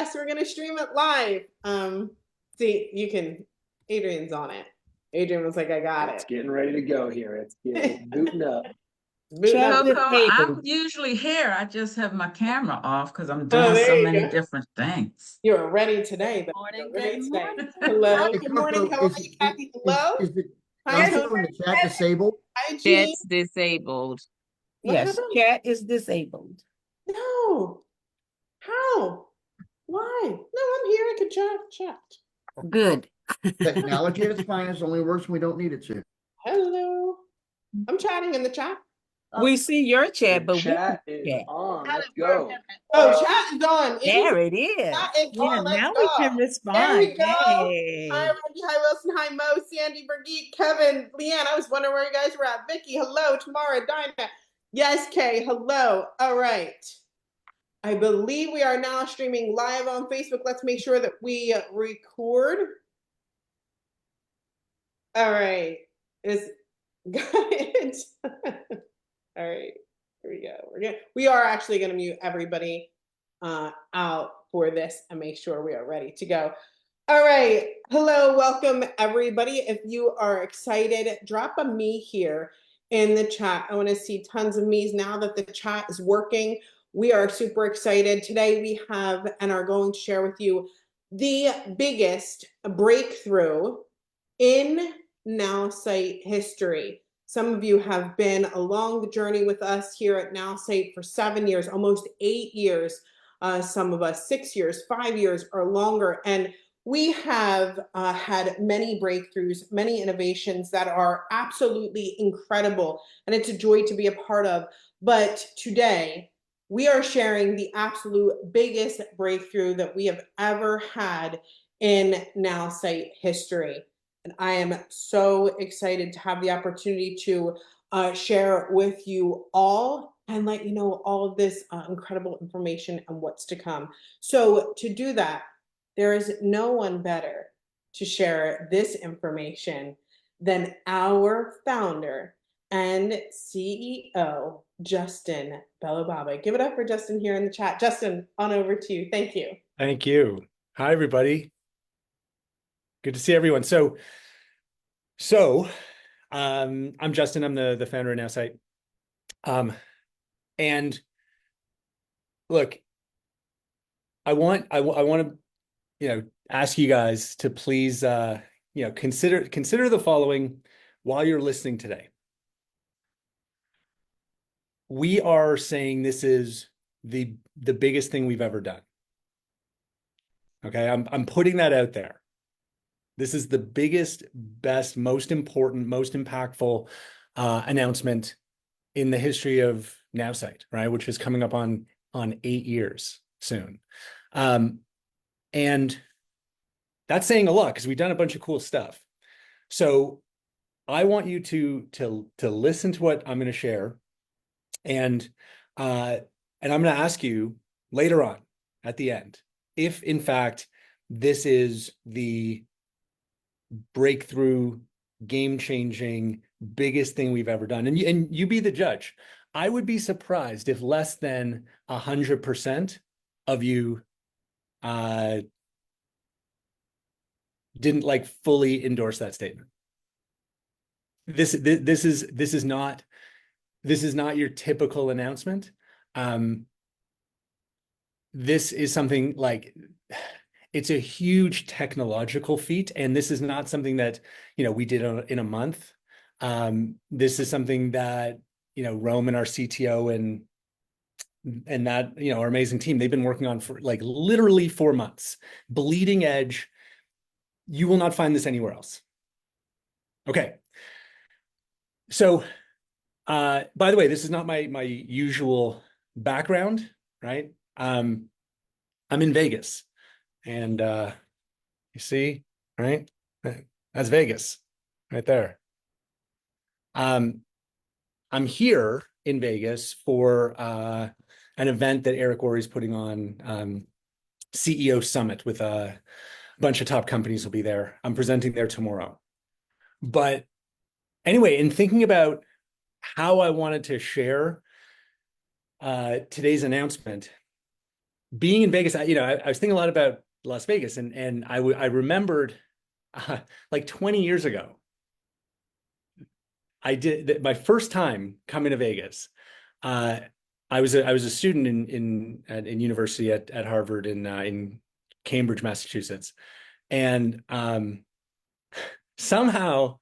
yes, we're gonna stream it live. See, you can. Adrian's on it. Adrian was like, "I got It's it." getting ready to go here. It's getting booting up. Booting up. Coco, I'm usually here. I just have my camera off because I'm Oh, doing there so you many go. different things. You're ready today. Good morning. You're ready Good today. morning. Hello. Hey, Good morning. Coco, How are you, Kathy? Hello. is the Hi, console Tony. in the chat disabled? Hi, Jean. Chat's disabled. What Yes, happened? chat is disabled. No. How? Why? No, I'm here. I could chat. Good. Technology at its finest only works when we don't need it to. Hello. I'm chatting in the chat. We see your chat, The but chat is chat. on. Let's go. Oh, chat is on. There it is. Chat is Yeah, on. Let's now go. we can respond. There we go. Hey. Hi, Reggie. Hi, Wilson. Hi, Mo, Sandy, Brigitte, Kevin, Leanne. I was wondering where you guys were at. Vicky, hello. Tamara, Dinah. Yes, Kay, hello. All right. I believe we are now streaming live on Facebook. Let's make sure that we record. All right. Got it. All right. Here we go. We are actually going to mute everybody out for this and make sure we are ready to go. All right. Hello. Welcome, everybody. If you are excited, drop a me here in the chat. I want to see tons of me's now that the chat is working. We are super excited. Today we have and are going to share with you the biggest breakthrough in Nowsite history. Some of you have been along the journey with us here at Nowsite for 7 years, almost 8 years. Some of us 6 years, 5 years, or longer. And we have had many breakthroughs, many innovations that are absolutely incredible. And it's a joy to be a part of. But today, we are sharing the absolute biggest breakthrough that we have ever had in Nowsite history. And I am so excited to have the opportunity to share with you all and let you know all of this incredible information and what's to come. So to do that, there is no one better to share this information than our founder and CEO, Justin Belobaba. Give it up for Justin here in the chat. Justin, on over to you. Thank you. Thank you. Hi, everybody. Good to see everyone. I'm Justin. I'm the founder of Nowsite. And look, I want to ask you guys to please consider the following while you're listening today. We are saying this is the biggest thing we've ever done. Okay, I'm putting that out there. This is the biggest, best, most important, most impactful announcement in the history of Nowsite, right? Which is coming up on 8 years soon. And that's saying a lot because we've done a bunch of cool stuff. So I want you to listen to what I'm going to share. And I'm going to ask you later on at the end, if in fact, this is the breakthrough, game-changing, biggest thing we've ever done. And you be the judge. I would be surprised if less than 100% of you didn't fully endorse that statement. This is not your typical announcement. This is something it's a huge technological feat, and this is not something that we did in a month. This is something that Roman, our CTO, and that our amazing team, they've been working on for literally 4 months. Bleeding edge. You will not find this anywhere else. Okay. So, by the way, this is not my usual background, right? I'm in Vegas. And you see, right? That's Vegas right there. I'm here in Vegas for an event that Eric Worre's putting on, CEO Summit with a bunch of top companies will be there. I'm presenting there tomorrow. But anyway, in thinking about how I wanted to share today's announcement, being in Vegas, I was thinking a lot about Las Vegas, and I remembered like 20 years ago, I did my first time coming to Vegas. I was a student in university at Harvard in Cambridge, Massachusetts, and somehow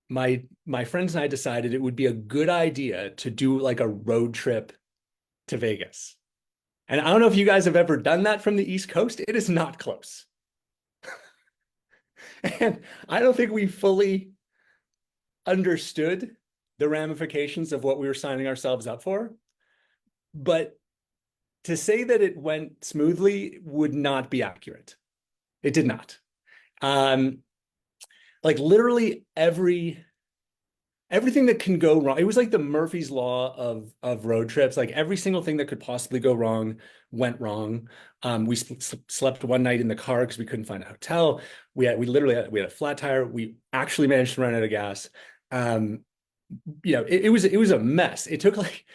my friends and I decided it would be a good idea to do like a road trip to Vegas. And I don't know if you guys have ever done that from the East Coast. It is not close. And I don't think we fully understood the ramifications of what we were signing ourselves up for. But to say that it went smoothly would not be accurate. It did not. Like literally everything that can go wrong. It was like the Murphy's Law of road trips. Like every single thing that could possibly go wrong went wrong. We slept one night in the car because we couldn't find a hotel. We had a flat tire. We actually managed to run out of gas. It was a mess. It took like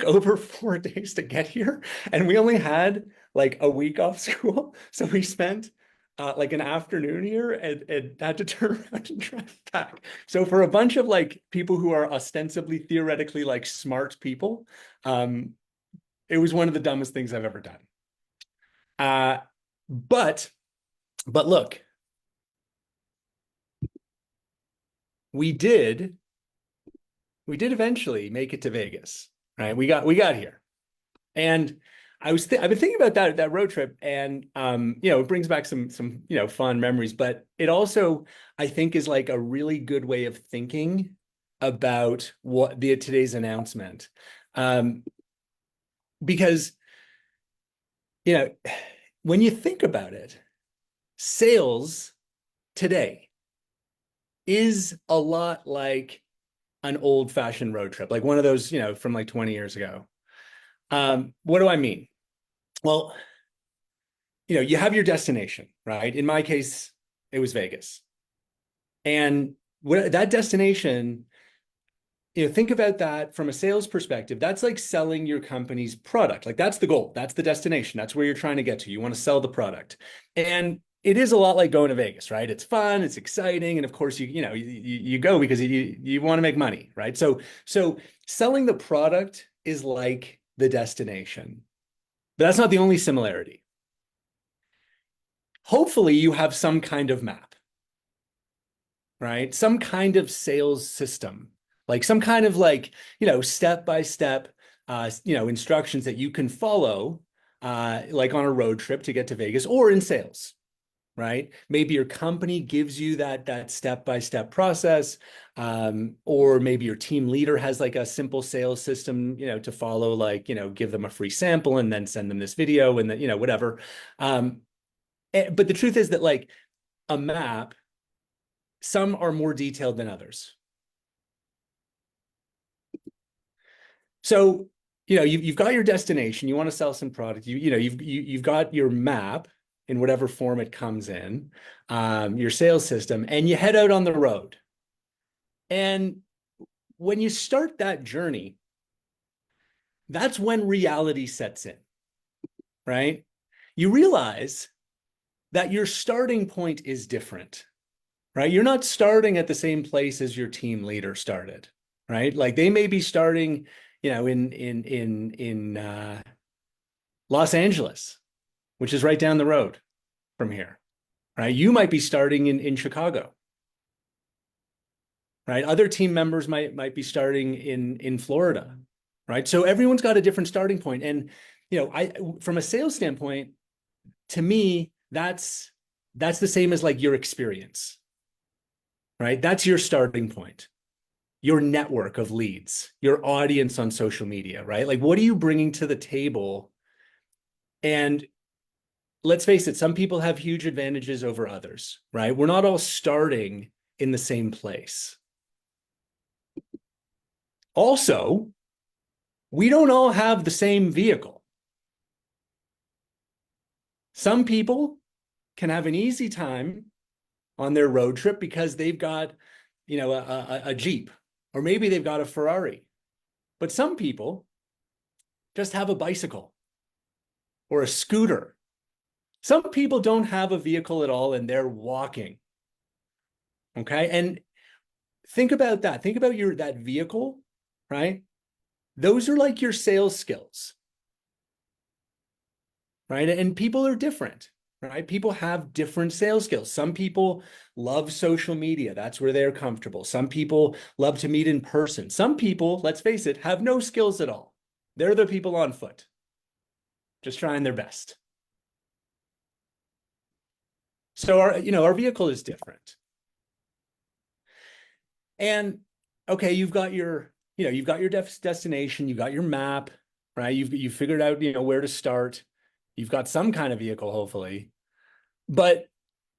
over 4 days to get here, and we only had like a week off school, so we spent like an afternoon here and had to turn around and drive back. So for a bunch of like people who are ostensibly theoretically like smart people, it was one of the dumbest things I've ever done. But look, we did eventually make it to Vegas, right? We got here, and I've been thinking about that road trip, and it brings back some fond memories, but it also I think is like a really good way of thinking about what today's announcement, because when you think about it, sales today is a lot like an old-fashioned road trip, like one of those from like 20 years ago. What do I mean? Well, you have your destination, right? In my case, it was Vegas. And that destination, think about that from a sales perspective. That's like selling your company's product. Like that's the goal. That's the destination. That's where you're trying to get to. You want to sell the product. And it is a lot like going to Vegas, right? It's fun, it's exciting, and of course you go because you want to make money, right? So selling the product is like the destination. But that's not the only similarity. Hopefully you have some kind of map, right? Some kind of sales system, like some kind of like, step-by-step, instructions that you can follow, like on a road trip to get to Vegas or in sales, right? Maybe your company gives you that step-by-step process, or maybe your team leader has like a simple sales system, to follow, like, give them a free sample and then send them this video and then, whatever. But the truth is that like a map, some are more detailed than others. So, you've got your destination, you want to sell some product, you've got your map in whatever form it comes in, your sales system, and you head out on the road. And when you start that journey, that's when reality sets in, right? You realize that your starting point is different, right? You're not starting at the same place as your team leader started, right? Like they may be starting, in Los Angeles, which is right down the road from here, right? You might be starting in Chicago, right? Other team members might be starting in Florida, right? So everyone's got a different starting point. And, from a sales standpoint, to me, that's the same as like your experience, right? That's your starting point, your network of leads, your audience on social media, right? Like, what are you bringing to the table? And let's face it, some people have huge advantages over others, right? We're not all starting in the same place. Also, we don't all have the same vehicle. Some people can have an easy time on their road trip because they've got, a Jeep, or maybe they've got a Ferrari. But some people just have a bicycle or a scooter. Some people don't have a vehicle at all and they're walking. Okay. And think about that. Think about that vehicle, right? Those are like your sales skills, right? And people are different, right? People have different sales skills. Some people love social media. That's where they're comfortable. Some people love to meet in person. Some people, let's face it, have no skills at all. They're the people on foot, just trying their best. So our vehicle is different. And okay, you've got your destination, you've got your map, right? You've figured out, where to start. You've got some kind of vehicle, hopefully. But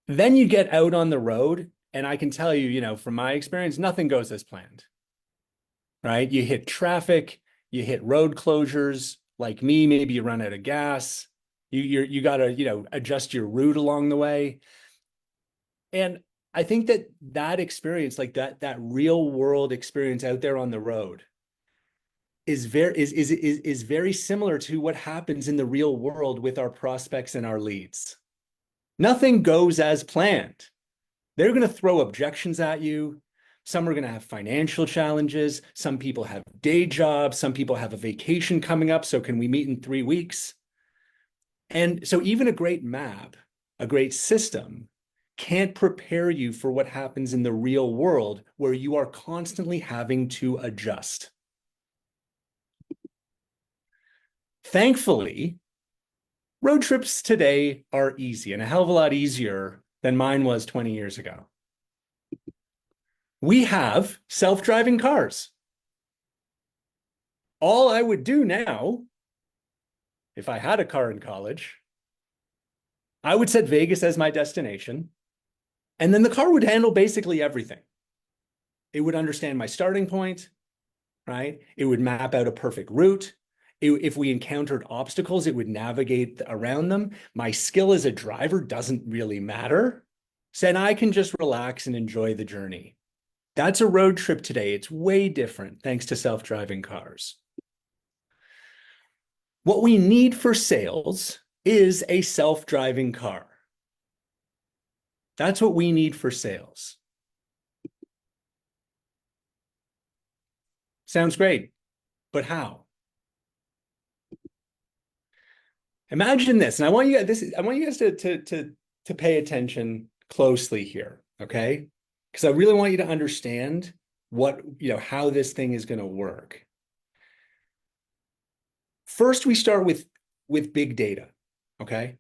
then you get out on the road, and I can tell you, from my experience, nothing goes as planned, right? You hit traffic, you hit road closures. Like me, maybe you run out of gas. You got to, adjust your route along the way. And I think that experience, like that real world experience out there on the road, is very similar to what happens in the real world with our prospects and our leads. Nothing goes as planned. They're going to throw objections at you. Some are going to have financial challenges. Some people have day jobs. Some people have a vacation coming up. So can we meet in 3 weeks? And so even a great map, a great system, can't prepare you for what happens in the real world, where you are constantly having to adjust. Thankfully, road trips today are easy, and a hell of a lot easier than mine was 20 years ago. We have self-driving cars. All I would do now, if I had a car in college, I would set Vegas as my destination, and then the car would handle basically everything. It would understand my starting point, right? It would map out a perfect route. If we encountered obstacles, it would navigate around them. My skill as a driver doesn't really matter. So then I can just relax and enjoy the journey. That's a road trip today. It's way different thanks to self-driving cars. What we need for sales is a self-driving car. That's what we need for sales. Sounds great, but how? Imagine this, and I want you guys to pay attention closely here, okay? Because I really want you to understand how this thing is going to work. First, we start with big data, okay?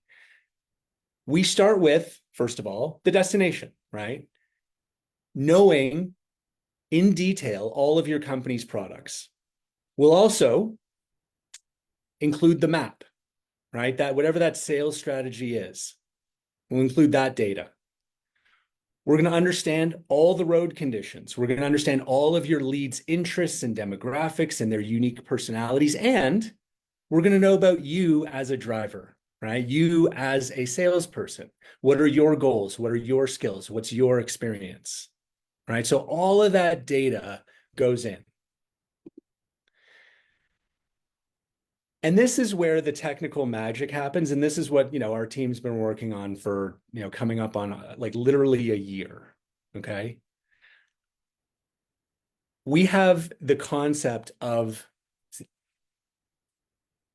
We start with, first of all, the destination, right? Knowing in detail all of your company's products. We'll also include the map, right? That whatever that sales strategy is, we'll include that data. We're going to understand all the road conditions. We're going to understand all of your leads' interests and demographics and their unique personalities. And we're going to know about you as a driver, right? You as a salesperson. What are your goals? What are your skills? What's your experience, right? So all of that data goes in. And this is where the technical magic happens. And this is what, our team's been working on for, coming up on like literally a year. Okay. We have the concept of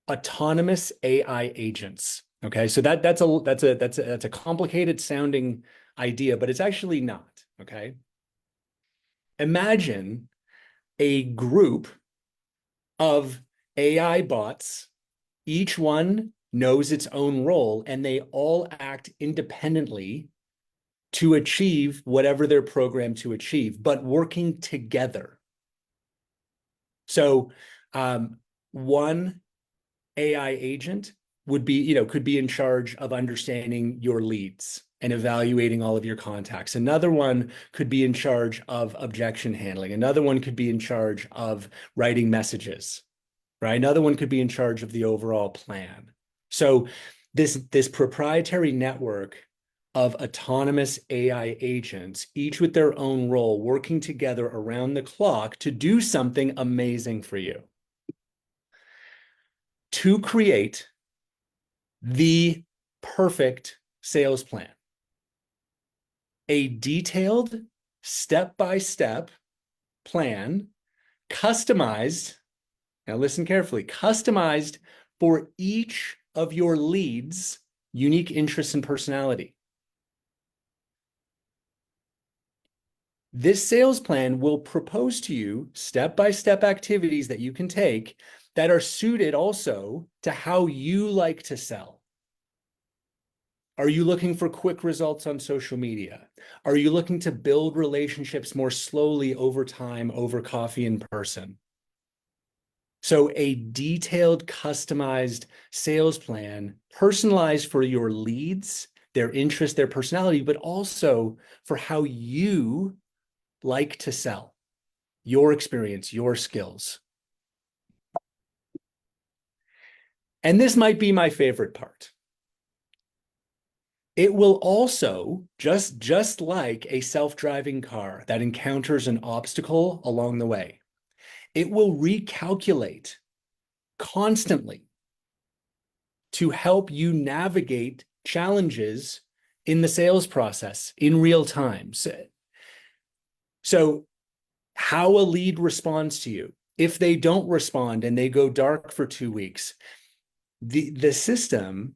autonomous AI agents. Okay. So that's a complicated sounding idea, but it's actually not. Okay. Imagine a group of AI bots. Each one knows its own role, and they all act independently to achieve whatever they're programmed to achieve, but working together. So one AI agent would be, could be in charge of understanding your leads and evaluating all of your contacts. Another one could be in charge of objection handling. Another one could be in charge of writing messages, right? Another one could be in charge of the overall plan. So this proprietary network of autonomous AI agents, each with their own role, working together around the clock to do something amazing for you. to create the perfect sales plan. A detailed, step-by-step plan, customized, now listen carefully, customized for each of your leads' unique interests and personality. This sales plan will propose to you step-by-step activities that you can take that are suited also to how you like to sell. Are you looking for quick results on social media? Are you looking to build relationships more slowly over time, over coffee in person? So a detailed, customized sales plan, personalized for your leads, their interest, their personality, but also for how you like to sell, your experience, your skills. And this might be my favorite part. It will also, just like a self-driving car that encounters an obstacle along the way, it will recalculate constantly to help you navigate challenges in the sales process in real time. So how a lead responds to you, if they don't respond and they go dark for 2 weeks, the system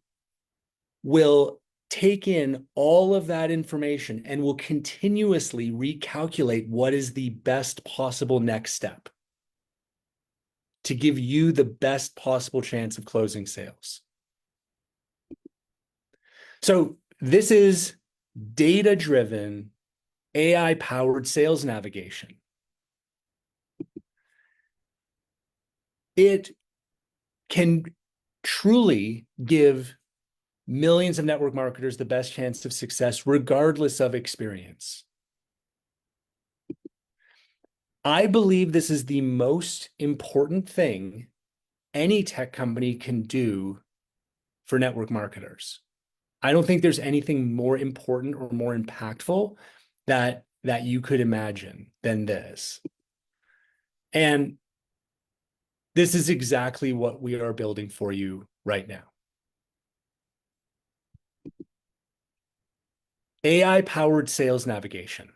will take in all of that information and will continuously recalculate what is the best possible next step to give you the best possible chance of closing sales. So this is data-driven, AI-powered sales navigation. It can truly give millions of network marketers the best chance of success, regardless of experience. I believe this is the most important thing any tech company can do for network marketers. I don't think there's anything more important or more impactful that you could imagine than this. And this is exactly what we are building for you right now. AI-powered sales navigation.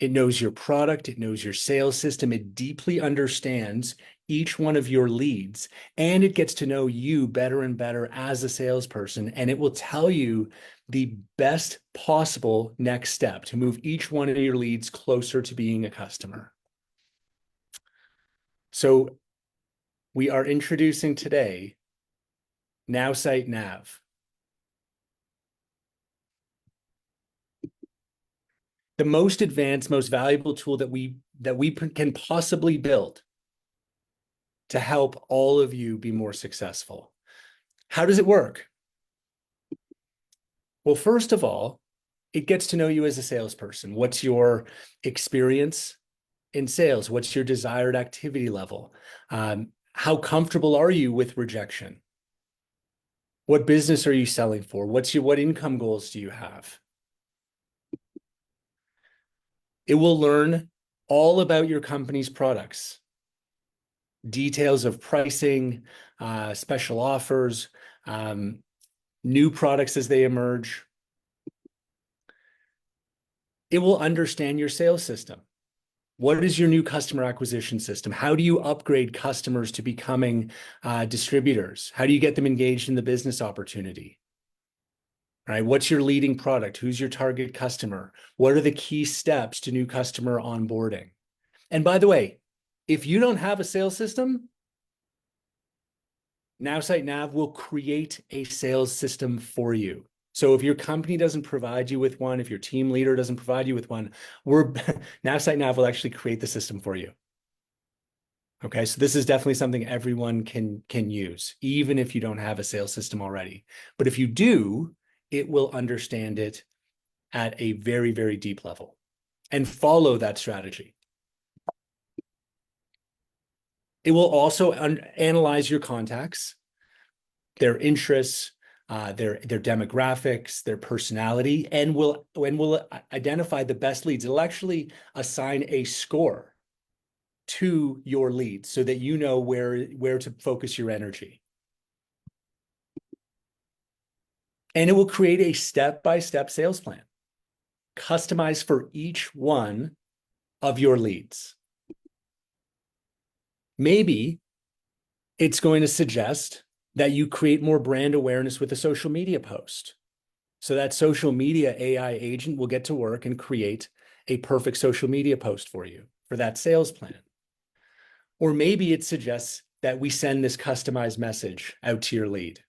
It knows your product, it knows your sales system, it deeply understands each one of your leads, and it gets to know you better and better as a salesperson, and it will tell you the best possible next step to move each one of your leads closer to being a customer. So we are introducing today Nowsite Nav. The most advanced, most valuable tool that we can possibly build to help all of you be more successful. How does it work? Well, first of all, it gets to know you as a salesperson. What's your experience in sales? What's your desired activity level? How comfortable are you with rejection? What business are you selling for? What income goals do you have? It will learn all about your company's products, details of pricing, special offers, new products as they emerge. It will understand your sales system. What is your new customer acquisition system? How do you upgrade customers to becoming distributors? How do you get them engaged in the business opportunity? Right? What's your leading product? Who's your target customer? What are the key steps to new customer onboarding? And by the way, if you don't have a sales system, Nowsite Nav will create a sales system for you. So if your company doesn't provide you with one, if your team leader doesn't provide you with one, Nowsite Nav will actually create the system for you. Okay, so this is definitely something everyone can use, even if you don't have a sales system already. But if you do, it will understand it at a very, very deep level and follow that strategy. It will also analyze your contacts, their interests, their demographics, their personality, and will identify the best leads. It'll actually assign a score to your leads so that you know where to focus your energy. And it will create a step-by-step sales plan, customized for each one of your leads. Maybe it's going to suggest that you create more brand awareness with a social media post. So that social media AI agent will get to work and create a perfect social media post for you for that sales plan. Or maybe it suggests that we send this customized message out to your lead.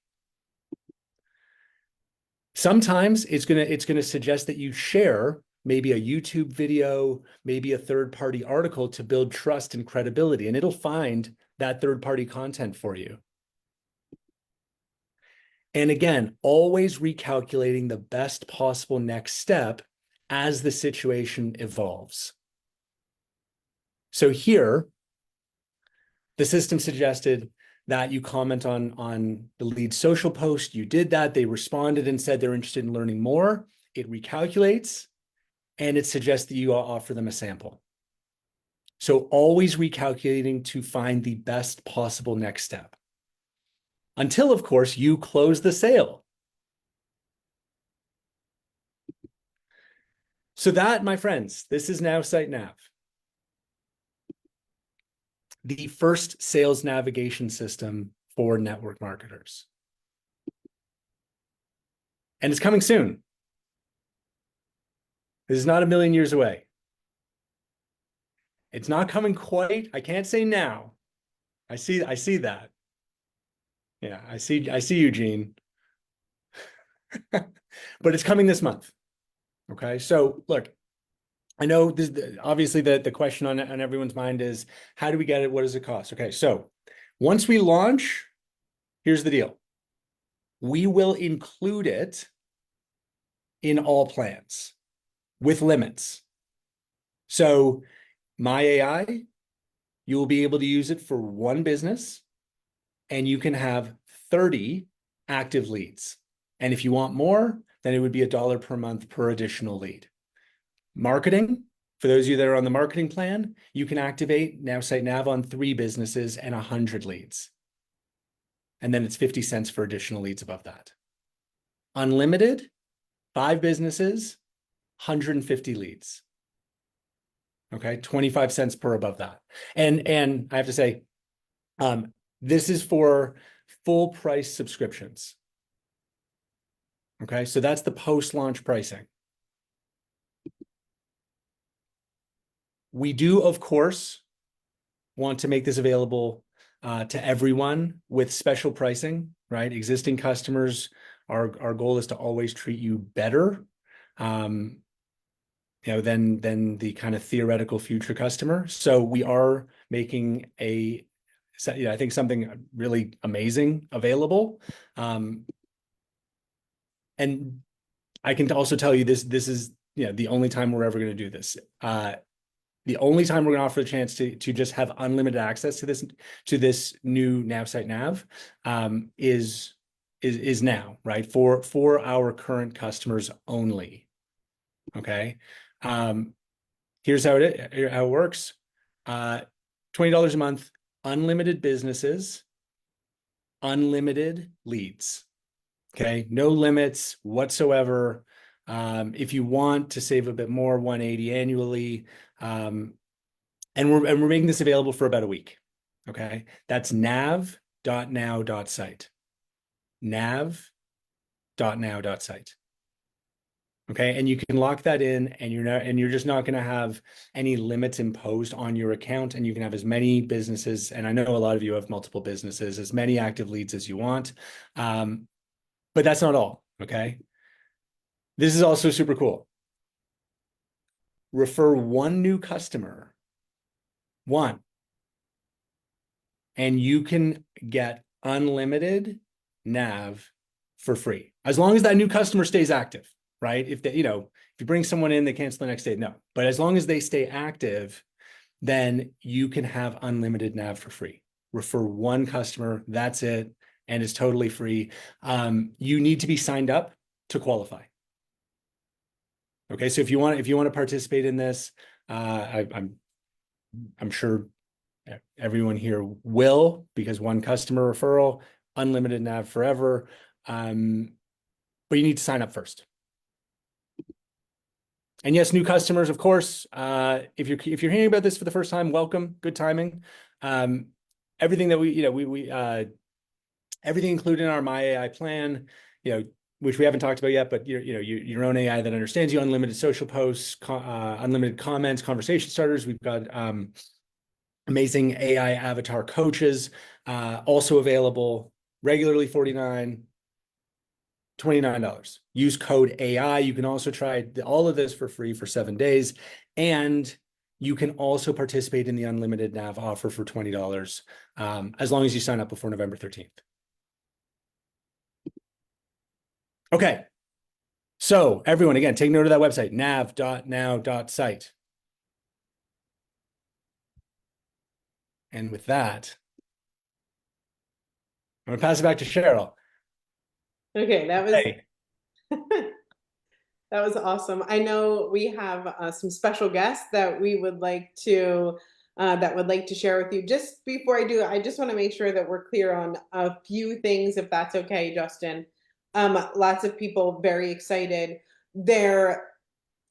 Sometimes it's gonna suggest that you share maybe a YouTube video, maybe a third-party article to build trust and credibility, and it'll find that third-party content for you. And again, always recalculating the best possible next step as the situation evolves. So here, the system suggested that you comment on the lead social post. You did that. They responded and said they're interested in learning more. It recalculates, and it suggests that you offer them a sample. So always recalculating to find the best possible next step. Until, of course, you close the sale. So that, my friends, this is Nowsite Nav, the first sales navigation system for network marketers. And it's coming soon. This is not a million years away. It's not coming quite. I can't say now. I see that. Yeah, I see Eugene. But it's coming this month. Okay, so look, I know this obviously the question on everyone's mind is, how do we get it? What does it cost? Okay, so once we launch, here's the deal. We will include it in all plans with limits. So myAI, you will be able to use it for one business, and you can have 30 active leads. And if you want more, then it would be $1 per month per additional lead. Marketing, for those of you that are on the marketing plan, you can activate Nowsite Nav on 3 businesses and 100 leads. And then it's 50 cents for additional leads above that. Unlimited, 5 businesses, 150 leads. Okay, 25 cents per above that. And I have to say, this is for full price subscriptions. Okay, so that's the post-launch pricing. We do, of course, want to make this available to everyone with special pricing, right? Existing customers, our goal is to always treat you better, than the kind of theoretical future customer. So we are making I think something really amazing available. And I can also tell you this is the only time we're ever going to do this. The only time we're going to offer the chance to just have unlimited access to this new Nowsite Nav is now, right? For our current customers only. Okay. Here's how it works. $20 a month, unlimited businesses, unlimited leads. Okay, no limits whatsoever. If you want to save a bit more, $180 annually. And we're making this available for about a week. Okay, that's nav.now.site. nav.now.site. Okay, and you can lock that in, and you're just not going to have any limits imposed on your account, and you can have as many businesses, and I know a lot of you have multiple businesses, as many active leads as you want. But that's not all, okay? This is also super cool. Refer one new customer, and you can get unlimited nav for free, as long as that new customer stays active, right? If they, if you bring someone in, they cancel the next day, no. But as long as they stay active, then you can have unlimited nav for free. Refer one customer, that's it. And it's totally free. You need to be signed up to qualify. Okay, so if you want to participate in this, I'm sure everyone here will, because one customer referral, unlimited nav forever. But you need to sign up first. And yes, new customers, of course. If you're hearing about this for the first time, welcome. Good timing. Everything that we everything included in our myAI plan, which we haven't talked about yet, but your own AI that understands you, unlimited social posts, unlimited comments, conversation starters. We've got amazing AI avatar coaches, also available regularly $49, $29. Use code AI. You can also try all of this for free for 7 days. And you can also participate in the unlimited nav offer for $20 as long as you sign up before November 13th. Okay. So everyone, again, take note of that website, nav.now.site. And with that, I'm going to pass it back to Cheryl. Okay, that was Hey. that was awesome. I know we have some special guests that we would like to share with you. Just before I do, I just want to make sure that we're clear on a few things, if that's okay, Justin. Lots of people very excited. Their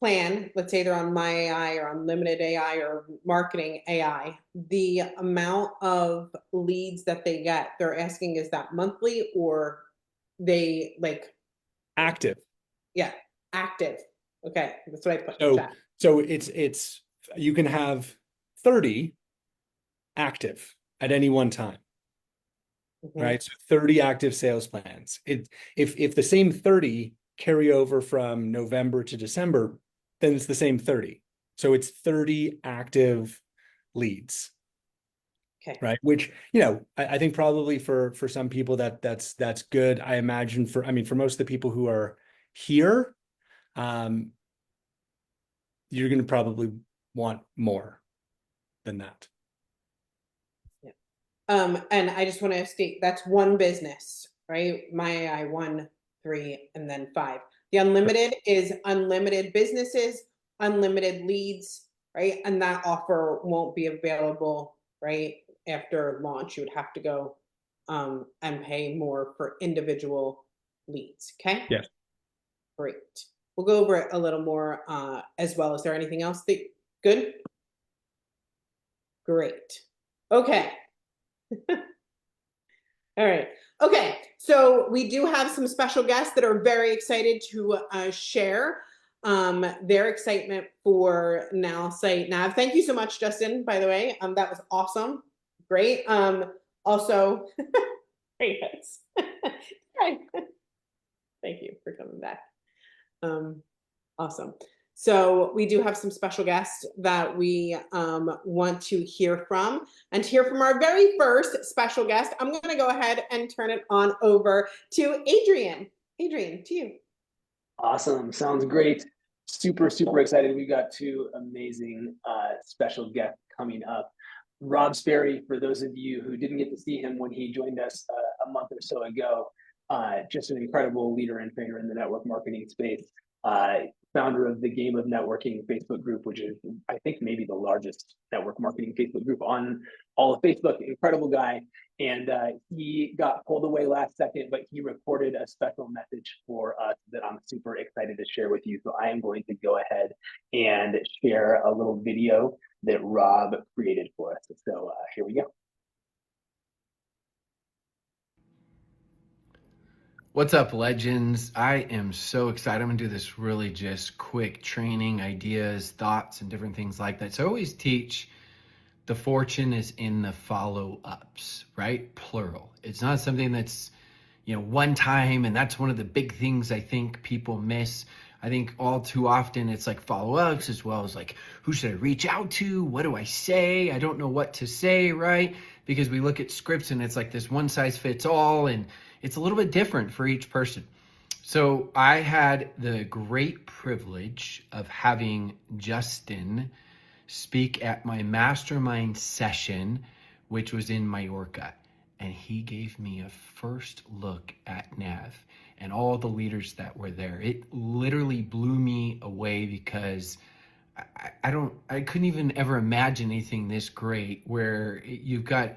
plan, let's say they're on myAI or unlimited AI or marketing AI, the amount of leads that they get, they're asking, is that monthly or they like Active. Yeah, active. Okay, that's what I put in the chat. So it's you can have 30 active at any one time. Right? So 30 active sales plans. If the same 30 carry over from November to December, then it's the same 30. So it's 30 active leads. Okay. Right. Which, I think probably for some people that's good. I imagine for most of the people who are here, you're going to probably want more than that. And I just want to state that's one business, right? myAI 1, 3, and then 5. The unlimited is unlimited businesses, unlimited leads, right? And that offer won't be available, right? After launch, you would have to go and pay more for individual leads. Okay. Yes. Great. We'll go over it a little more as well. Is there anything else that good? Great. Okay. All right. Okay. So we do have some special guests that are very excited to share their excitement for Nowsite Nav. Thank you so much, Justin, by the way. That was awesome. Great. Also, yes. Thank you for coming back. Awesome. So we do have some special guests that we want to hear from. And to hear from our very first special guest, I'm going to go ahead and turn it on over to Adrian. Adrian, to you. Awesome. Sounds great. Super, super excited. We've got two amazing special guests coming up. Rob Sperry, for those of you who didn't get to see him when he joined us a month or so ago, just an incredible leader and trainer in the network marketing space. Founder of the Game of Networking Facebook group, which is, I think, maybe the largest network marketing Facebook group on all of Facebook. Incredible guy. And he got pulled away last second, but he recorded a special message for us that I'm super excited to share with you. So I am going to go ahead and share a little video that Rob created for us. So here we go. What's up, legends? I am so excited. I'm gonna do this really just quick training, ideas, thoughts, and different things like that. So I always teach the fortune is in the follow-ups, right? Plural. It's not something that's, one time, and that's one of the big things I think people miss. I think all too often it's like follow-ups as well as like, who should I reach out to? What do I say? I don't know what to say, right? Because we look at scripts and it's like this one size fits all, and it's a little bit different for each person. So I had the great privilege of having Justin speak at my mastermind session, which was in Mallorca. And he gave me a first look at Nav and all the leaders that were there. It literally blew me away because I couldn't even ever imagine anything this great where you've got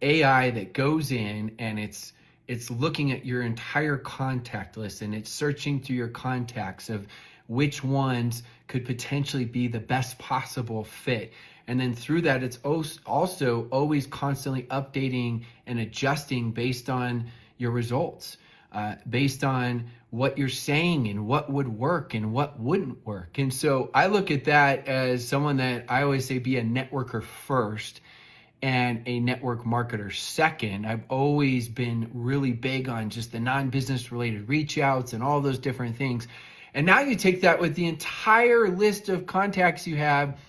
AI that goes in and it's looking at your entire contact list and it's searching through your contacts of which ones could potentially be the best possible fit. And then through that, it's also always constantly updating and adjusting based on your results, based on what you're saying and what would work and what wouldn't work. And so I look at that as someone that I always say be a networker first and a network marketer second. I've always been really big on just the non-business related reach outs and all those different things. And now you take that with the entire list of contacts you have,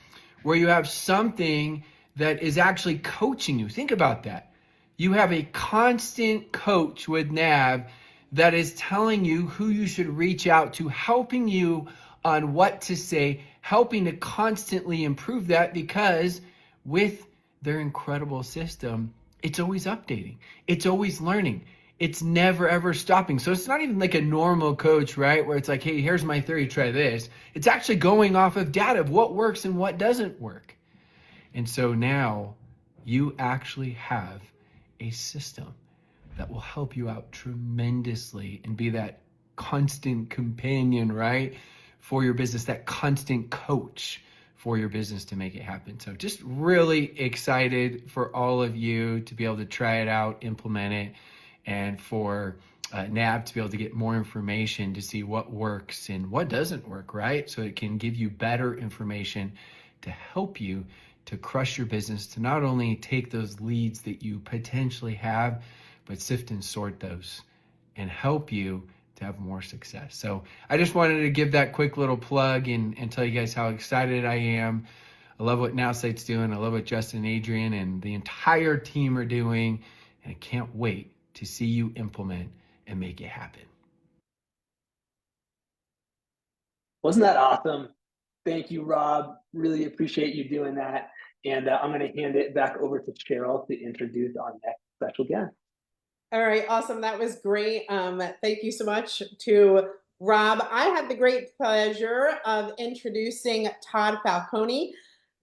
where you have something that is actually coaching you. Think about that. You have a constant coach with Nav that is telling you who you should reach out to, helping you on what to say, helping to constantly improve that, because with their incredible system, it's always updating. It's always learning. It's never ever stopping. So it's not even like a normal coach, right? Where it's like, hey, here's my theory, try this. It's actually going off of data of what works and what doesn't work. And so now you actually have a system that will help you out tremendously and be that constant companion, right? For your business, that constant coach for your business to make it happen. So just really excited for all of you to be able to try it out, implement it, and for Nav to be able to get more information to see what works and what doesn't work, right? So it can give you better information to help you to crush your business, to not only take those leads that you potentially have, but sift and sort those and help you to have more success. So I just wanted to give that quick little plug and tell you guys how excited I am. I love what Nowsite's doing. I love what Justin and Adrian and the entire team are doing. And I can't wait to see you implement and make it happen. Wasn't that awesome? Thank you, Rob. Really appreciate you doing that. And I'm going to hand it back over to Cheryl to introduce our next special guest. All right, awesome. That was great. Thank you so much to Rob. I had the great pleasure of introducing Todd Falcone.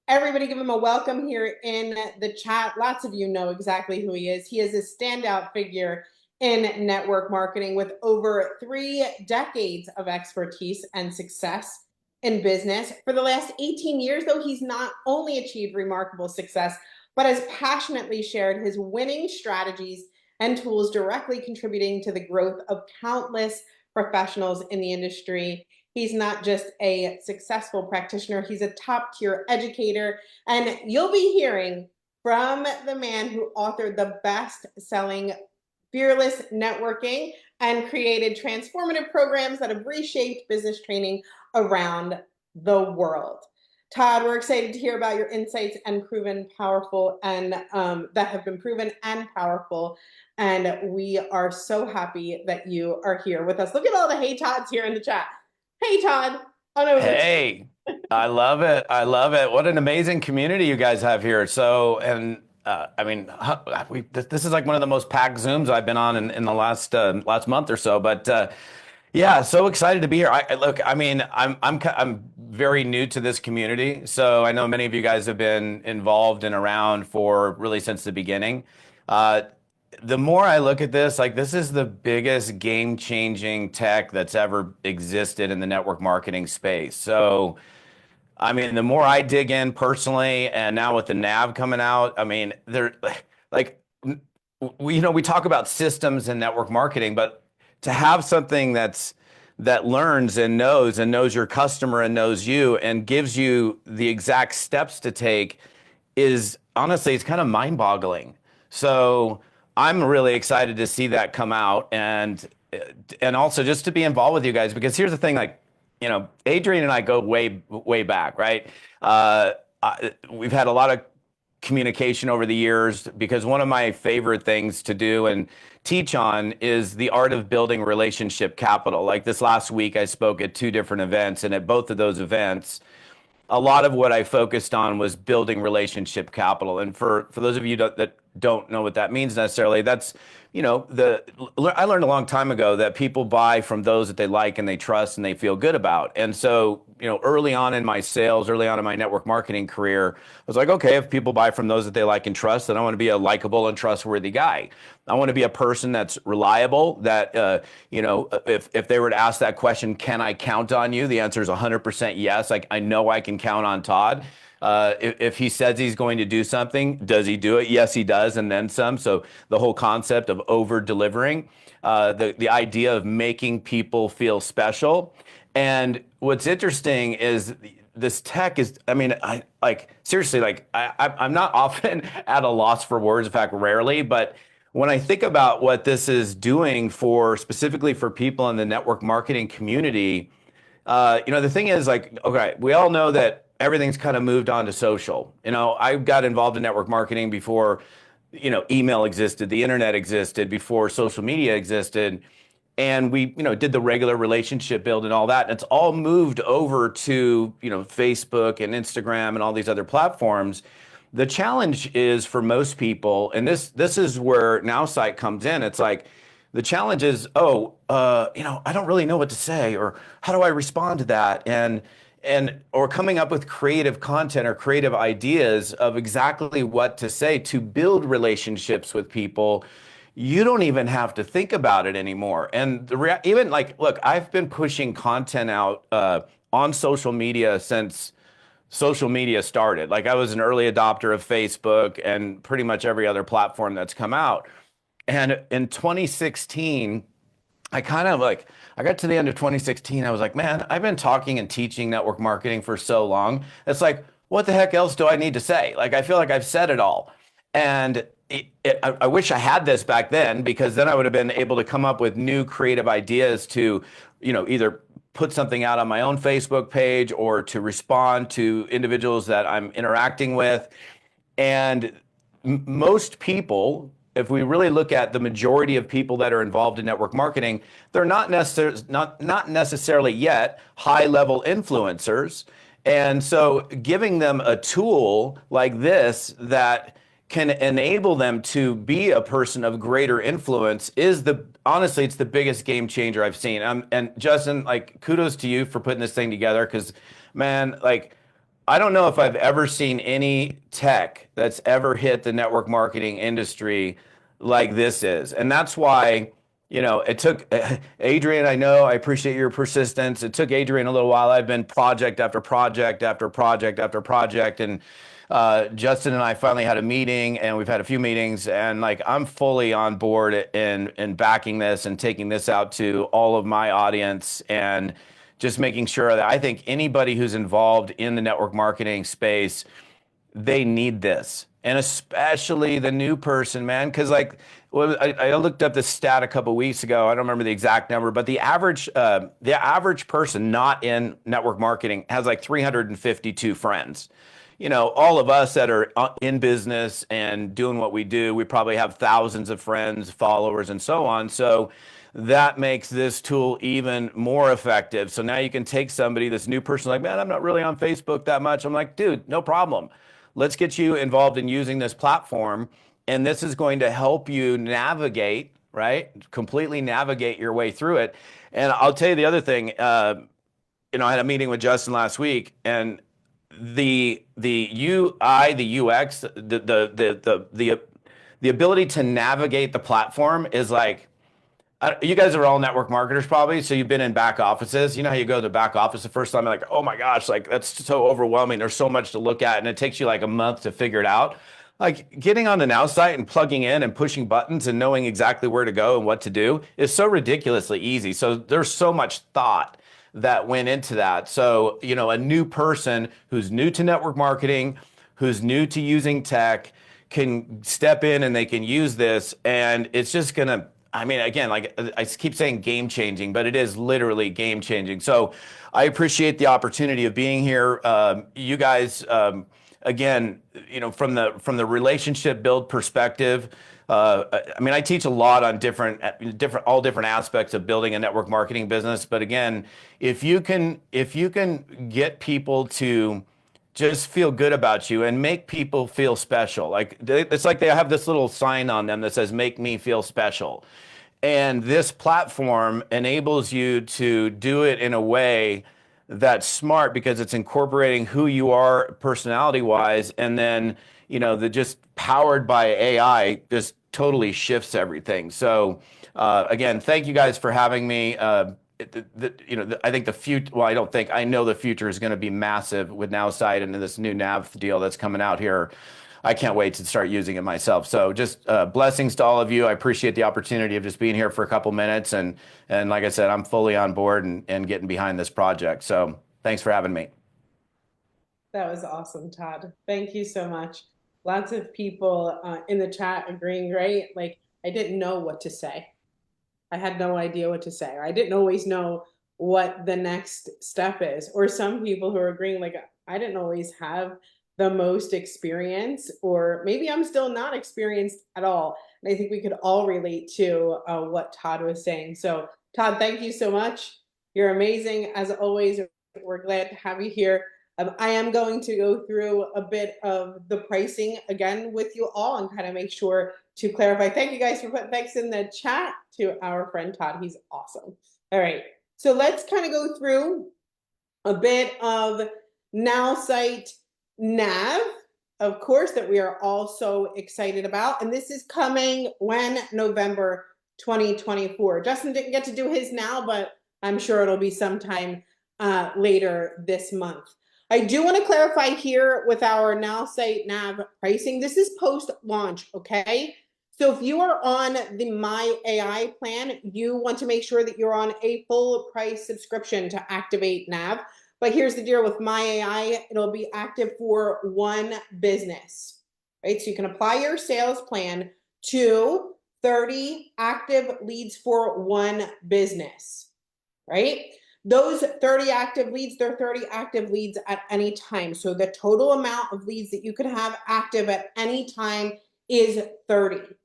Everybody give him a welcome here in the chat. Lots of you know exactly who he is. He is a standout figure in network marketing with over 3 decades of expertise and success in business. For the last 18 years, though, he's not only achieved remarkable success, but has passionately shared his winning strategies and tools, directly contributing to the growth of countless professionals in the industry. He's not just a successful practitioner, he's a top-tier educator. And you'll be hearing from the man who authored the best-selling Fearless Networking and created transformative programs that have reshaped business training around the world. Todd, we're excited to hear about your insights and proven powerful and that have been proven and powerful. And we are so happy that you are here with us. Look at all the hey Todds here in the chat. Hey Todd. Oh no. Hey, I love it. I love it. What an amazing community you guys have here. So, and I mean, this is like one of the most packed Zooms I've been on in the last month or so. But yeah, so excited to be here. Look, I mean, I'm very new to this community, so I know many of you guys have been involved and around for really since the beginning. The more I look at this, like this is the biggest game-changing tech that's ever existed in the network marketing space. So, I mean, the more I dig in personally, and now with the Nav coming out, I mean, they're like, we talk about systems and network marketing, but to have something that learns and knows your customer and knows you and gives you the exact steps to take is honestly, it's kind of mind-boggling. So I'm really excited to see that come out and also just to be involved with you guys, because here's the thing, like, Adrian and I go way back, right? We've had a lot of communication over the years, because one of my favorite things to do and teach on is the art of building relationship capital. Like this last week, I spoke at 2 different events, and at both of those events, a lot of what I focused on was building relationship capital. And for those of you that don't know what that means necessarily, that's, you know, I learned a long time ago that people buy from those that they like and they trust and they feel good about. And so, you know, early on in my sales, early on in my network marketing career, I was like, okay, if people buy from those that they like and trust, then I want to be a likable and trustworthy guy. I want to be a person that's reliable, that, you know, if they were to ask that question, can I count on you? The answer is 100% yes. Like, I know I can count on Todd. If he says he's going to do something, does he do it? Yes, he does, and then some. So the whole concept of over delivering, the idea of making people feel special. And what's interesting is this tech is, I mean, I like, seriously, like I'm not often at a loss for words, in fact, rarely, but when I think about what this is doing for specifically for people in the network marketing community, you know, the thing is, like, okay, we all know that everything's kind of moved on to social. You know, I got involved in network marketing before, you know, email existed, the internet existed, before social media existed. And we, you know, did the regular relationship build and all that. And it's all moved over to, you know, Facebook and Instagram and all these other platforms. The challenge is for most people, and this is where Nowsite comes in. It's like, the challenge is, you know, I don't really know what to say, or how do I respond to that? Or coming up with creative content or creative ideas of exactly what to say to build relationships with people. You don't even have to think about it anymore. And even like, look, I've been pushing content out on social media since social media started. Like, I was an early adopter of Facebook and pretty much every other platform that's come out. And in 2016, I kind of like, I got to the end of 2016. I was like, man, I've been talking and teaching network marketing for so long. It's like, what the heck else do I need to say? Like, I feel like I've said it all. And I wish I had this back then, because then I would have been able to come up with new creative ideas to, you know, either put something out on my own Facebook page or to respond to individuals that I'm interacting with. And most people, if we really look at the majority of people that are involved in network marketing, they're not necessarily yet high-level influencers. And so giving them a tool like this that can enable them to be a person of greater influence is honestly, it's the biggest game changer I've seen. And Justin, like, kudos to you for putting this thing together, because, man, like, I don't know if I've ever seen any tech that's ever hit the network marketing industry like this is. And that's why, you know, it took Adrian, I know, I appreciate your persistence. It took Adrian a little while. I've been project after project after project after project. And Justin and I finally had a meeting, and we've had a few meetings, and like, I'm fully on board in backing this and taking this out to all of my audience, and just making sure that I think anybody who's involved in the network marketing space, they need this. And especially the new person, man, because like, I looked up this stat a couple of weeks ago. I don't remember the exact number, but the average person not in network marketing has like 352 friends. You know, all of us that are in business and doing what we do, we probably have thousands of friends, followers, and so on. So that makes this tool even more effective. So now you can take somebody, this new person, like, man, I'm not really on Facebook that much. I'm like, dude, no problem. Let's get you involved in using this platform. And this is going to help you navigate, right? Completely navigate your way through it. And I'll tell you the other thing, you know, I had a meeting with Justin last week, and the UI, the UX, the ability to navigate the platform is like, you guys are all network marketers probably, so you've been in back offices. You know how you go to the back office the first time, you're like, oh my gosh, like, that's so overwhelming. There's so much to look at, and it takes you like a month to figure it out. Like, getting on the Nowsite and plugging in and pushing buttons and knowing exactly where to go and what to do is so ridiculously easy. So there's so much thought that went into that. So, you know, a new person who's new to network marketing, who's new to using tech, can step in and they can use this, and it's just gonna, I mean, again, like, I keep saying game changing, but it is literally game changing. So I appreciate the opportunity of being here. You guys, again, you know, from the relationship build perspective, I mean, I teach a lot on all different aspects of building a network marketing business. But again, if you can get people to just feel good about you and make people feel special. Like it's like they have this little sign on them that says, make me feel special. And this platform enables you to do it in a way that's smart because it's incorporating who you are personality wise. And then, the just powered by AI just totally shifts everything. So again, thank you guys for having me. I think the future, well, I don't think, I know the future is going to be massive with Nowsite and this new Nav deal that's coming out here. I can't wait to start using it myself. So just blessings to all of you. I appreciate the opportunity of just being here for a couple minutes. And like I said, I'm fully on board and getting behind this project. So thanks for having me. That was awesome, Todd. Thank you so much. Lots of people in the chat agreeing, right? Like, I didn't know what to say. I had no idea what to say. Or I didn't always know what the next step is. Or some people who are agreeing, like, I didn't always have the most experience, or maybe I'm still not experienced at all. And I think we could all relate to what Todd was saying. So Todd, thank you so much. You're amazing. As always, we're glad to have you here. I am going to go through a bit of the pricing again with you all and kind of make sure to clarify. Thank you guys for putting thanks in the chat to our friend Todd. He's awesome. All right. So let's kind of go through a bit of Nowsite Nav, of course, that we are all so excited about. And this is coming when? November 2024. Justin didn't get to do his now, but I'm sure it'll be sometime later this month. I do want to clarify here with our Nowsite Nav pricing. This is post-launch, okay? So if you are on the myAI plan, you want to make sure that you're on a full price subscription to activate Nav. But here's the deal with myAI, it'll be active for one business, right? So you can apply your sales plan to 30 active leads for one business, right? Those 30 active leads, they're 30 active leads at any time. So the total amount of leads that you can have active at any time is 30.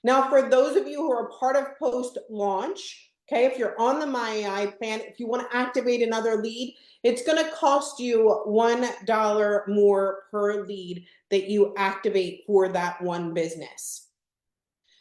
Now, for those of you who are part of post-launch, okay, if you're on the myAI plan, if you want to activate another lead, it's going to cost you $1 more per lead that you activate for that one business.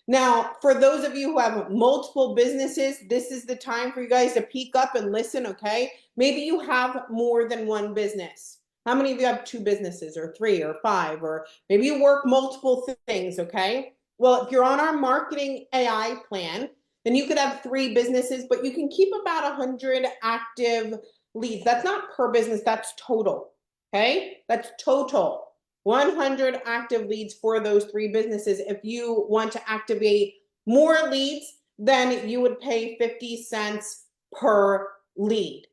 Now, for those of you who have multiple businesses, this is the time for you guys to peek up and listen, okay? Maybe you have more than one business. How many of you have 2 businesses or 3 or 5, or maybe you work multiple things, okay? Well, if you're on our MarketingAI plan, then you could have 3 businesses, but you can keep about 100 active leads. That's not per business, that's total, okay? That's total. 100 active leads for those 3 businesses. If you want to activate more leads, then you would pay 50 cents per lead.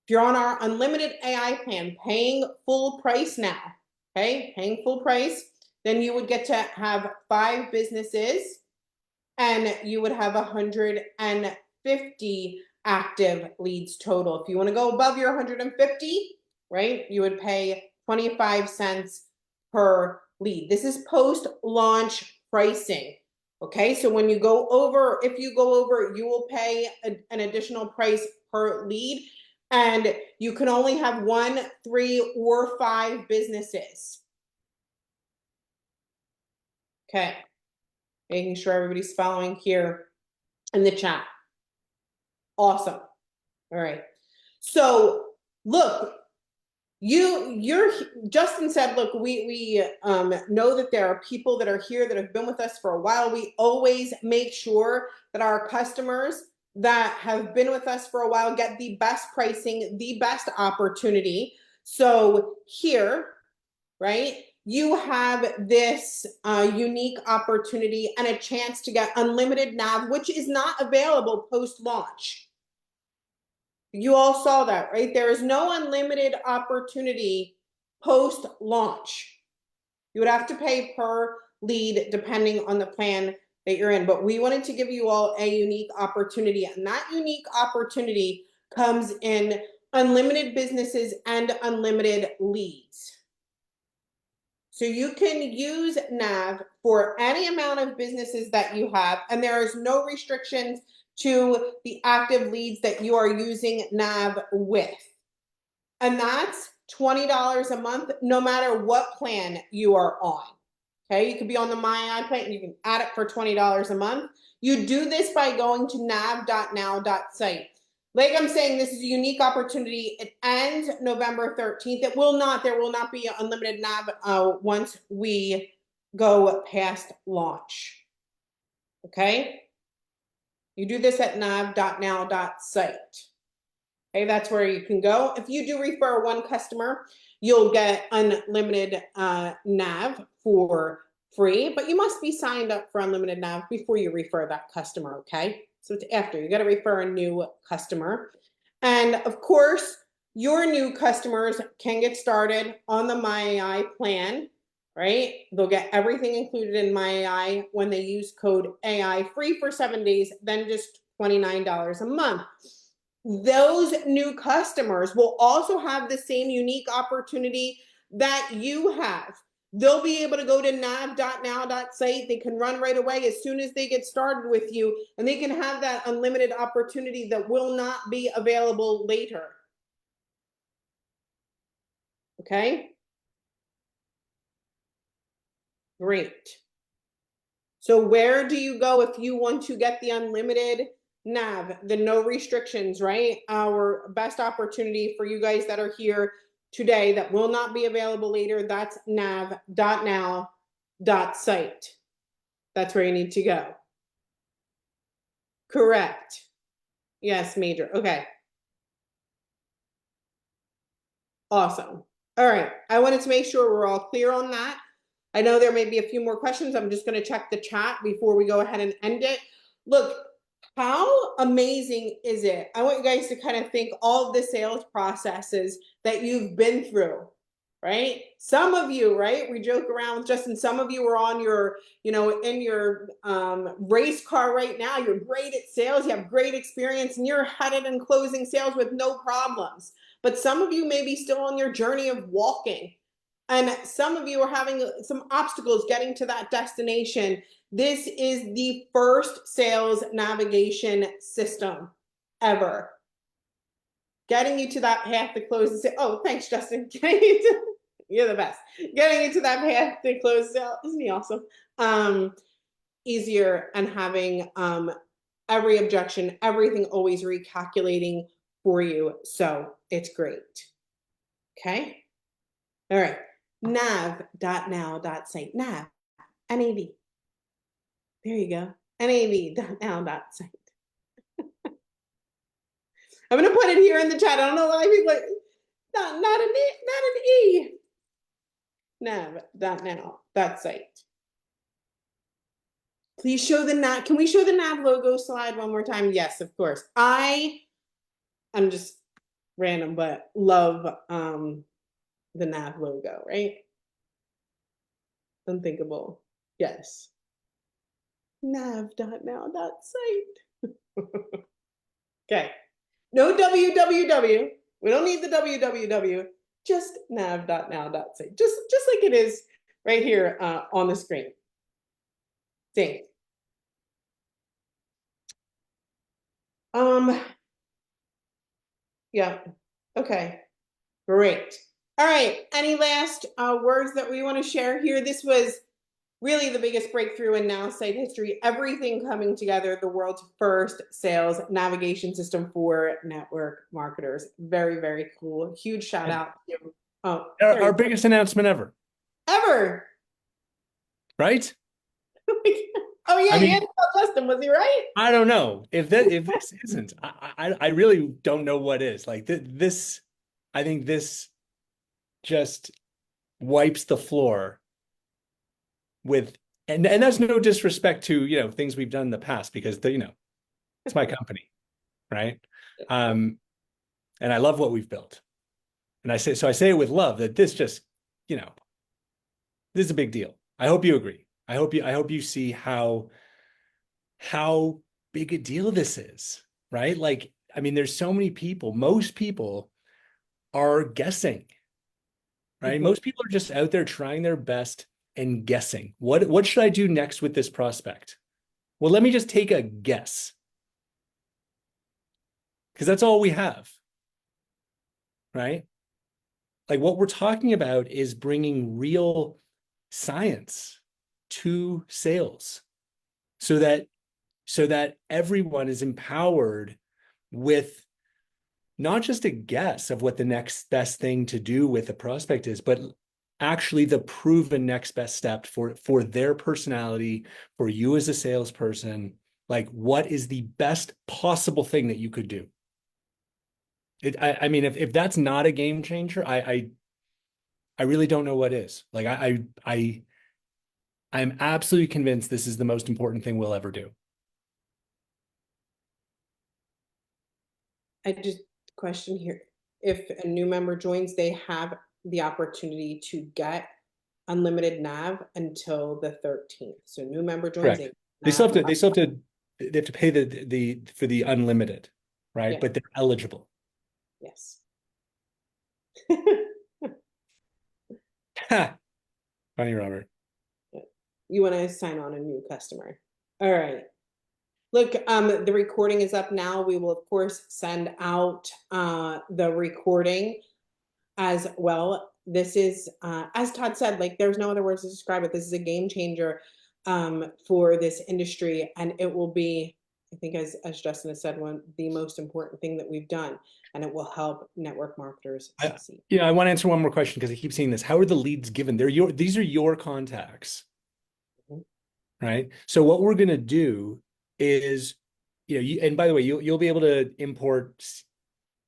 If you're on our unlimited AI plan, paying full price now, okay, paying full price, then you would get to have 5 businesses and you would have 150 active leads total. If you want to go above your 150, right, you would pay 25 cents per lead. This is post-launch pricing. Okay, so when you go over, if you go over, you will pay an additional price per lead, and you can only have 1, 3, or 5 businesses. Okay, making sure everybody's following here in the chat. Awesome. All right. So look, Justin said, look, we know that there are people that are here that have been with us for a while. We always make sure that our customers that have been with us for a while get the best pricing, the best opportunity. So here, right, you have this unique opportunity and a chance to get unlimited nav, which is not available post-launch. You all saw that, right? There is no unlimited opportunity post-launch. You would have to pay per lead depending on the plan that you're in. But we wanted to give you all a unique opportunity. And that unique opportunity comes in unlimited businesses and unlimited leads. So you can use Nav for any amount of businesses that you have, and there is no restrictions to the active leads that you are using Nav with. And that's $20 a month, no matter what plan you are on. Okay, you could be on the myAI plan and you can add it for $20 a month. You do this by going to nav.now.site. Like I'm saying, this is a unique opportunity. It ends November 13th. There will not be unlimited nav once we go past launch. Okay? You do this at nav.now.site. Okay, that's where you can go. If you do refer one customer, you'll get unlimited nav for free, but you must be signed up for unlimited nav before you refer that customer, okay? So it's after, you gotta refer a new customer. And of course, your new customers can get started on the myAI plan, right? They'll get everything included in myAI when they use code AI free for 7 days, then just $29 a month. Those new customers will also have the same unique opportunity that you have. They'll be able to go to nav.now.site. They can run right away as soon as they get started with you, and they can have that unlimited opportunity that will not be available later. Okay? Great. So where do you go if you want to get the unlimited nav, the no restrictions, right? Our best opportunity for you guys that are here today that will not be available later, that's nav.now.site. That's where you need to go. Correct. Yes, major. Okay. Awesome. All right. I wanted to make sure we're all clear on that. I know there may be a few more questions. I'm just going to check the chat before we go ahead and end it. Look, how amazing is it? I want you guys to kind of think all of the sales processes that you've been through, right? Some of you, right? We joke around with Justin. Some of you are on your, in your race car right now. You're great at sales. You have great experience and you're headed and closing sales with no problems. But some of you may be still on your journey of walking. And some of you are having some obstacles getting to that destination. This is the first sales navigation system ever. Getting you to that path to close the sale. Oh, thanks, Justin. You're the best. Getting you to that path to close the sale. Isn't he awesome? Easier and having every objection, everything always recalculating for you. So it's great. Okay. All right. nav.now.site. Nav. NAV. There you go. NAV.now.site. I'm going to put it here in the chat. I don't know why people are, not an E. Nav.now.site. Please show the nav. Can we show the nav logo slide one more time? Yes, of course. I'm just random, but love the nav logo, right? Unthinkable. Yes. nav.now.site. Okay. No www. We don't need the www. Just nav.now.site. Just like it is right here on the screen. Same. Yeah. Okay. Great. All right. Any last words that we want to share here? This was really the biggest breakthrough in Nowsite history. Everything coming together, the world's first sales navigation system for network marketers. Very, very cool. Huge shout out to Our biggest announcement ever. Ever. Right? Oh yeah, you had to tell Justin, was he right? I don't know if this isn't. I really don't know what is. Like this. I think this just wipes the floor with, and that's no disrespect to things we've done in the past, because it's my company, right? And I love what we've built, and I say it with love that this just this is a big deal. I hope you agree. I hope you see how big a deal this is, right? Like, I mean, there's so many people. Most people are guessing, right? Mm-hmm. Most people are just out there trying their best and guessing. What should I do next with this prospect? Well, let me just take a guess, because that's all we have, right? Like what we're talking about is bringing real science to sales so that everyone is empowered with not just a guess of what the next best thing to do with a prospect is, but actually the proven next best step for their personality, for you as a salesperson. Like, what is the best possible thing that you could do? I mean, if that's not a game changer, I really don't know what is. Like, I'm absolutely convinced this is the most important thing we'll ever do. I just question here. If a new member joins, they have the opportunity to get unlimited nav until the 13th. So new member joins. Correct. They still have to pay the for the unlimited, right? Yeah. But they're eligible. Yes. Ha! Funny, Robert. You want to sign on a new customer. All right. Look, the recording is up now. We will, of course, send out the recording as well. This is, as Todd said, like there's no other words to describe it. This is a game changer for this industry, and it will be, I think, as Justin has said, the most important thing that we've done, and it will help network marketers succeed. I want to answer one more question because I keep seeing this. How are the leads given? These are your contacts, right? So what we're going to do is, and by the way, you'll be able to import.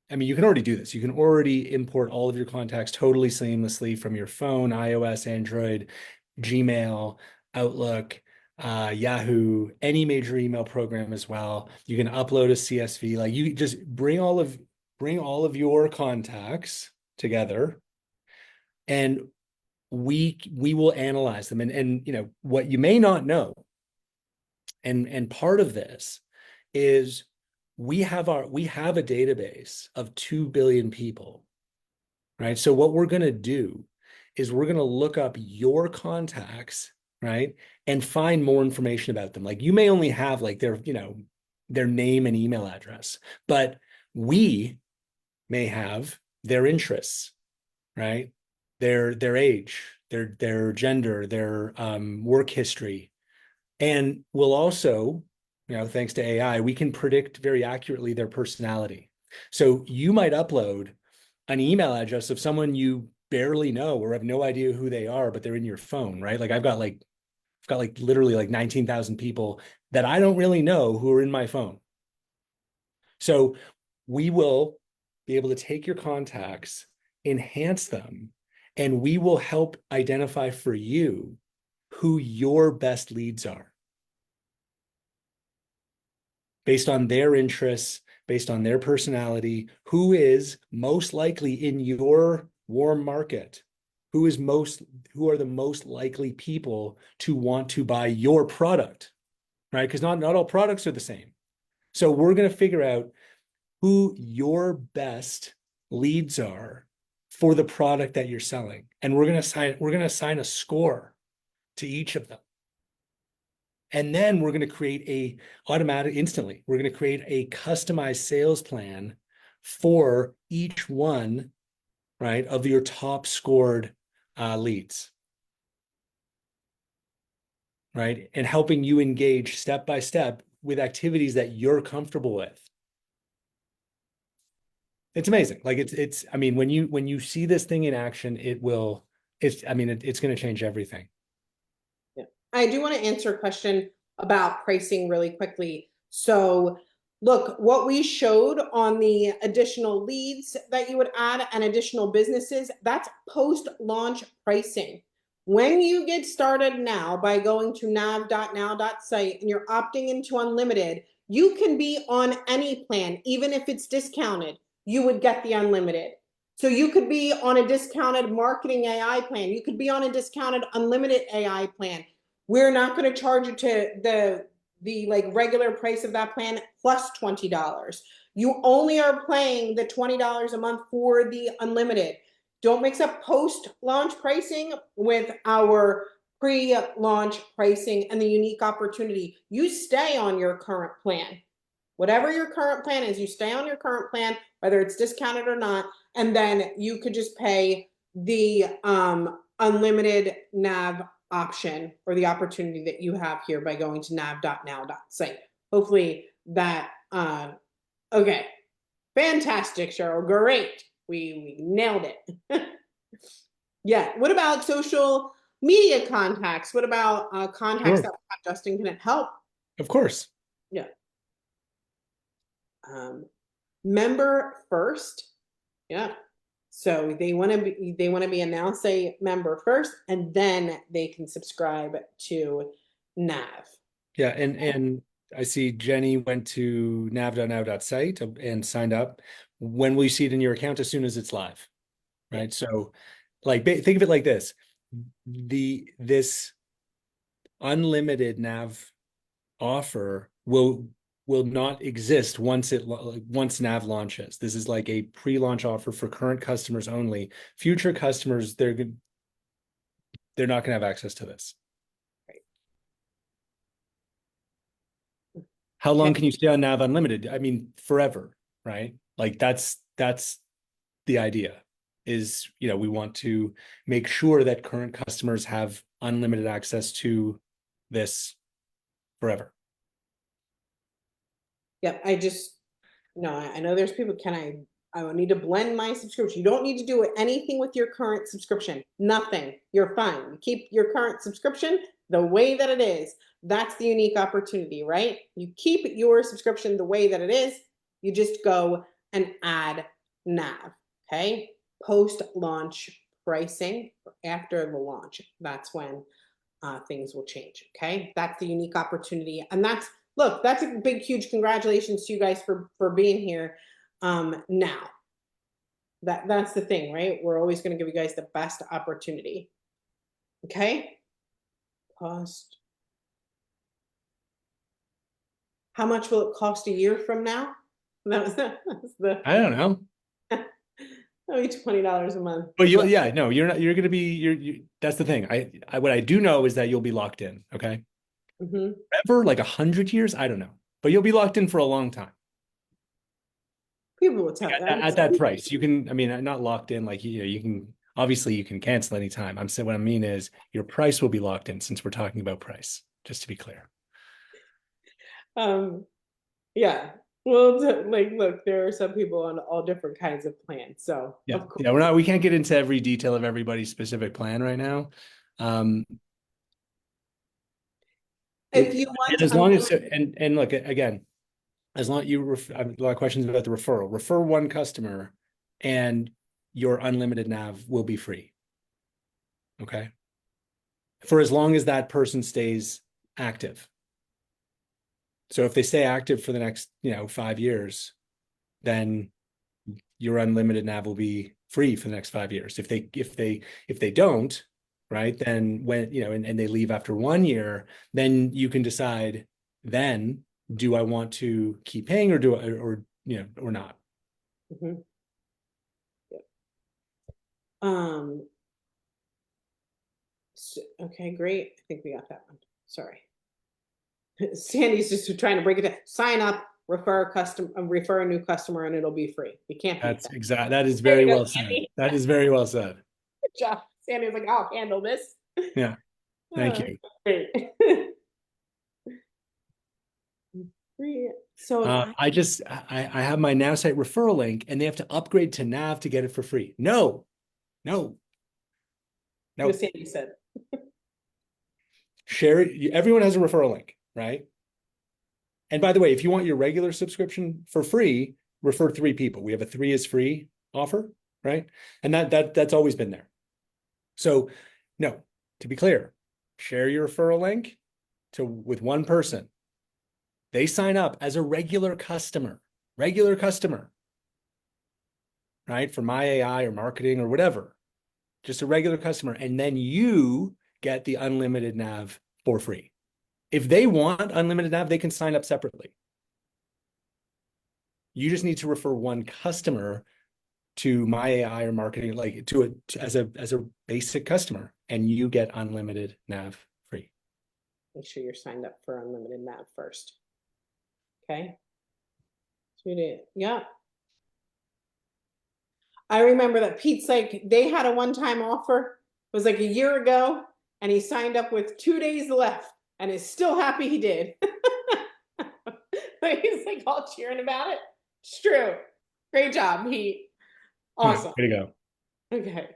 I mean, you can already do this. You can already import all of your contacts totally seamlessly from your phone, iOS, Android, Gmail, Outlook, Yahoo, any major email program as well. You can upload a CSV. Like you just bring all of your contacts together, and we will analyze them. And what you may not know, and part of this is we have a database of 2 billion people, right? So what we're going to do is we're going to look up your contacts, right? And find more information about them. Like you may only have like their name and email address, but we may have their interests, right? Their age, their gender, their work history. And we'll also, thanks to AI, we can predict very accurately their personality. So you might upload an email address of someone you barely know or have no idea who they are, but they're in your phone, right? Like I've got literally like 19,000 people that I don't really know who are in my phone. So we will be able to take your contacts, enhance them, and we will help identify for you who your best leads are based on their interests, based on their personality, who is most likely in your warm market, who are the most likely people to want to buy your product, right? Because not all products are the same. So we're going to figure out who your best leads are for the product that you're selling. And we're going to assign a score to each of them. And then we're going to create we're going to create a customized sales plan for each one, right, of your top scored leads, right? And helping you engage step by step with activities that you're comfortable with. It's amazing. Like I mean, when you see this thing in action, it's going to change everything. Yeah. I do want to answer a question about pricing really quickly. So look, what we showed on the additional leads that you would add and additional businesses, that's post-launch pricing. When you get started now by going to nav.now.site and you're opting into unlimited, you can be on any plan, even if it's discounted, you would get the unlimited. So you could be on a discounted MarketingAI plan. You could be on a discounted unlimited AI plan. We're not going to charge you to the like regular price of that plan plus $20. You only are paying the $20 a month for the unlimited. Don't mix up post-launch pricing with our pre-launch pricing and the unique opportunity. You stay on your current plan. Whatever your current plan is, you stay on your current plan, whether it's discounted or not, and then you could just pay the unlimited nav option or the opportunity that you have here by going to nav.now.site. Hopefully that okay. Fantastic, Cheryl. Great. We nailed it. Yeah. What about social media contacts? What about contacts Sure. that Justin can help? Of course. Yeah. Member first. Yeah. So they want to be a Nowsite member first, and then they can subscribe to Nav. Yeah, and I see Jenny went to nav.now.site and signed up. When will you see it in your account? As soon as it's live, right? So, like, think of it like this: this unlimited Nav offer will not exist once Nav launches. This is like a pre-launch offer for current customers only. Future customers, they're not going to have access to this. How long can you stay on Nav Unlimited? I mean, forever, right? Like that's the idea is, we want to make sure that current customers have unlimited access to this forever. Yep. I know there's people, I will need to blend my subscription. You don't need to do anything with your current subscription. Nothing. You're fine. You keep your current subscription the way that it is. That's the unique opportunity, right? You keep your subscription the way that it is. You just go and add Nav, okay? Post-launch pricing after the launch. That's when things will change, okay? That's the unique opportunity. And that's a big, huge congratulations to you guys for being here. Now, that's the thing, right? We're always going to give you guys the best opportunity. Okay. Cost. How much will it cost a year from now? That was the. I don't know. That'll be $20 a month. But you're not. You're going to be. That's the thing. What I do know is that you'll be locked in. Okay. Mm-hmm. Ever like 100 years? I don't know, but you'll be locked in for a long time. People will tell At that price. You can. I mean, not locked in. Like you can. Obviously, you can cancel anytime. I'm saying what I mean is your price will be locked in. Since we're talking about price, just to be clear. Yeah. Well, look, there are some people on all different kinds of plans. So yeah, of course. we can't get into every detail of everybody's specific plan right now. If you want, as long as and look again, as long as you I have a lot of questions about the referral. Refer one customer, and your unlimited Nav will be free. Okay. For as long as that person stays active. So if they stay active for the next, 5 years, then your unlimited Nav will be free for the next 5 years. If they don't, right, then when, and they leave after 1 year, then you can decide then, do I want to keep paying or or not? Mm-hmm. Okay, great. I think we got that one. Sorry. Sandy's just trying to break it down. Sign up, refer a new customer, and it'll be free. You can't. That's exact. That is very well said. That is very well said. Good job. Sandy's like, I'll handle this. Yeah. Thank you. Great. So I have my Nowsite referral link, and they have to upgrade to Nav to get it for free. No. what Sandy said. Share it. Everyone has a referral link, right? And by the way, if you want your regular subscription for free, refer 3 people. We have a 3 is free offer, right? And that's always been there. So no, to be clear, share your referral link with one person. They sign up as a regular customer, right? For myAI or marketing or whatever, just a regular customer. And then you get the unlimited Nav for free. If they want unlimited Nav, they can sign up separately. You just need to refer one customer to myAI or marketing, like as a basic customer, and you get unlimited Nav free. Make sure you're signed up for unlimited Nav first. Okay. Yeah. I remember that Pete's like, they had a one-time offer. It was like a year ago, and he signed up with 2 days left and is still happy he did. He's like all cheering about it. It's true. Great job, Pete. Awesome. Way to go. Okay.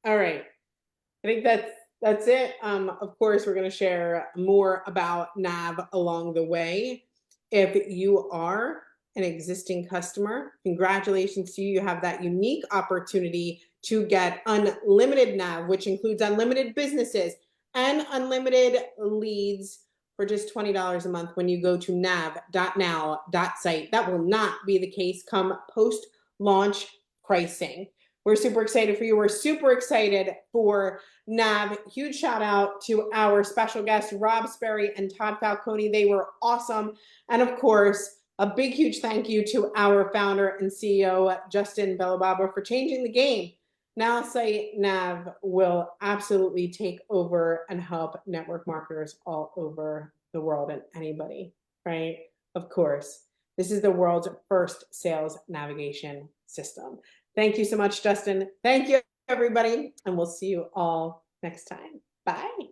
All right. I think that's it. Of course, we're going to share more about Nav along the way. If you are an existing customer, congratulations to you. You have that unique opportunity to get unlimited Nav, which includes unlimited businesses and unlimited leads for just $20 a month when you go to nav.now.site. That will not be the case come post-launch pricing. We're super excited for you. We're super excited for Nav. Huge shout out to our special guests, Rob Sperry and Todd Falcone. They were awesome. And of course, a big, huge thank you to our founder and CEO, Justin Bellababa, for changing the game. Nowsite Nav will absolutely take over and help network marketers all over the world and anybody, right? Of course, this is the world's first sales navigation system. Thank you so much, Justin. Thank you, everybody. And we'll see you all next time. Bye.